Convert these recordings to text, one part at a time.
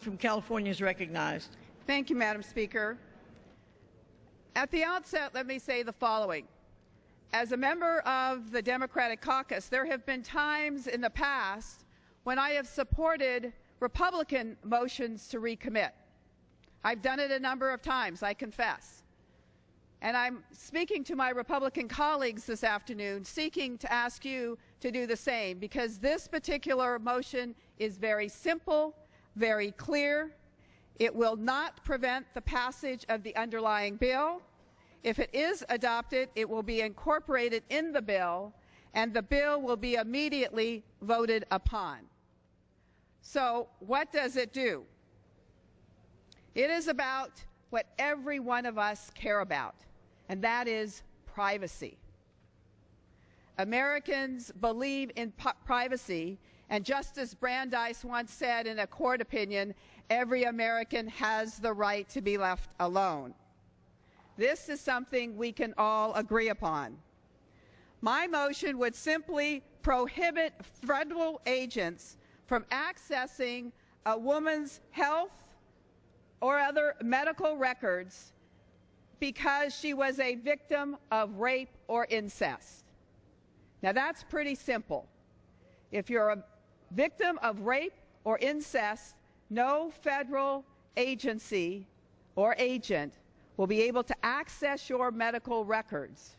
from California is recognized. Thank you, Madam Speaker. At the outset, let me say the following. As a member of the Democratic caucus, there have been times in the past when I have supported Republican motions to recommit. I've done it a number of times, I confess. And I'm speaking to my Republican colleagues this afternoon, seeking to ask you to do the same, because this particular motion is very simple, very clear. It will not prevent the passage of the underlying bill. If it is adopted, it will be incorporated in the bill, and the bill will be immediately voted upon. So what does it do? It is about what every one of us care about, and that is privacy. Americans believe in privacy, and Justice Brandeis once said in a court opinion, every American has the right to be left alone. This is something we can all agree upon. My motion would simply prohibit federal agents from accessing a woman's health or other medical records because she was a victim of rape or incest. Now that's pretty simple. If you're a victim of rape or incest, no federal agency or agent will be able to access your medical records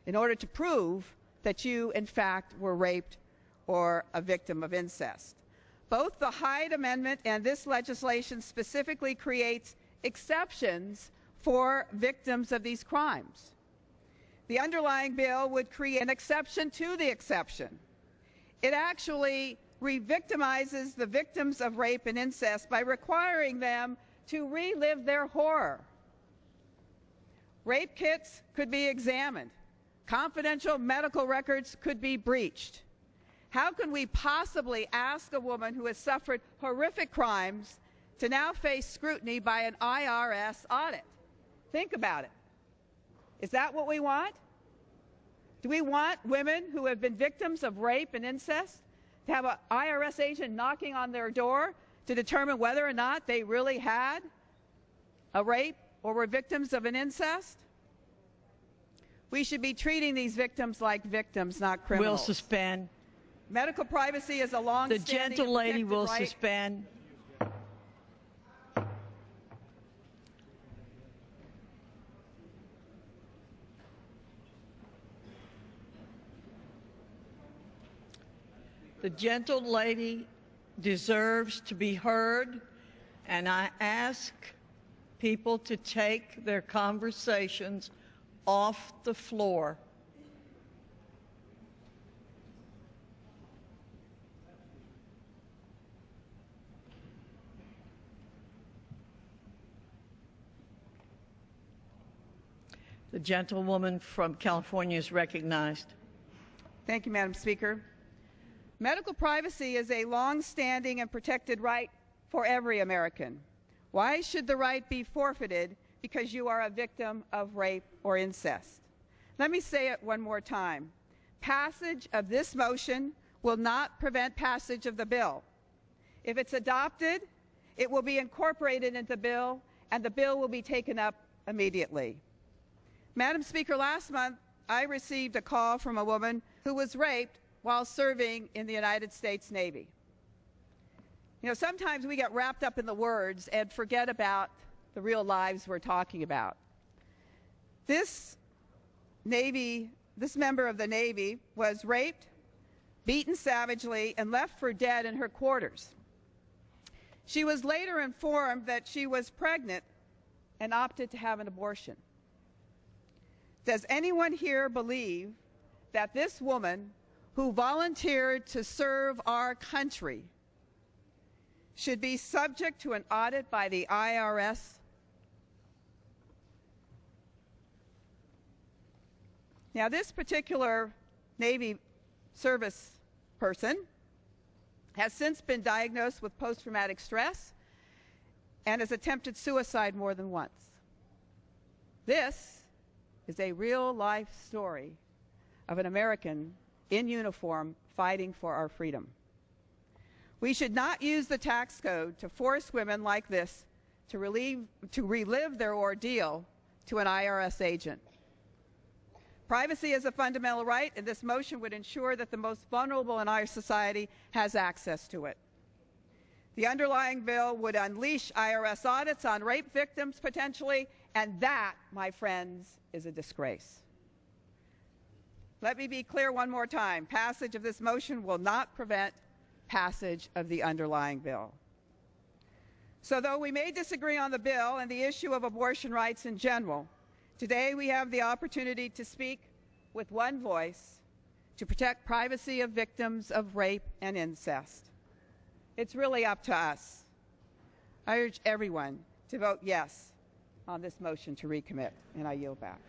in order to prove that you, in fact, were raped or a victim of incest. Both the Hyde Amendment and this legislation specifically creates exceptions for victims of these crimes. The underlying bill would create an exception to the exception. It actually re-victimizes the victims of rape and incest by requiring them to relive their horror. Rape kits could be examined. Confidential medical records could be breached. How can we possibly ask a woman who has suffered horrific crimes to now face scrutiny by an IRS audit? Think about it. Is that what we want? Do we want women who have been victims of rape and incest to have an IRS agent knocking on their door to determine whether or not they really had a rape or were victims of an incest? We should be treating these victims like victims, not criminals. Will suspend. Medical privacy is a long-standing The gentle lady will right. suspend. The gentle lady deserves to be heard, and I ask people to take their conversations off the floor. The gentlewoman from California is recognized. Thank you, Madam Speaker. Medical privacy is a long-standing and protected right for every American. Why should the right be forfeited because you are a victim of rape or incest? Let me say it one more time. Passage of this motion will not prevent passage of the bill. If it's adopted, it will be incorporated into the bill, and the bill will be taken up immediately. Madam Speaker, last month I received a call from a woman who was raped while serving in the United States Navy. You know, sometimes we get wrapped up in the words and forget about the real lives we're talking about. This member of the Navy was raped, beaten savagely, and left for dead in her quarters. She was later informed that she was pregnant and opted to have an abortion. Does anyone here believe that this woman who volunteered to serve our country should be subject to an audit by the IRS? Now, this particular Navy service person has since been diagnosed with post-traumatic stress and has attempted suicide more than once. This is a real-life story of an American in uniform fighting for our freedom. We should not use the tax code to force women like this to relive their ordeal to an IRS agent. Privacy is a fundamental right, and this motion would ensure that the most vulnerable in our society has access to it. The underlying bill would unleash IRS audits on rape victims potentially, and that, my friends, is a disgrace. Let me be clear one more time. Passage of this motion will not prevent passage of the underlying bill. So though we may disagree on the bill and the issue of abortion rights in general, today we have the opportunity to speak with one voice to protect privacy of victims of rape and incest. It's really up to us. I urge everyone to vote yes on this motion to recommit, and I yield back.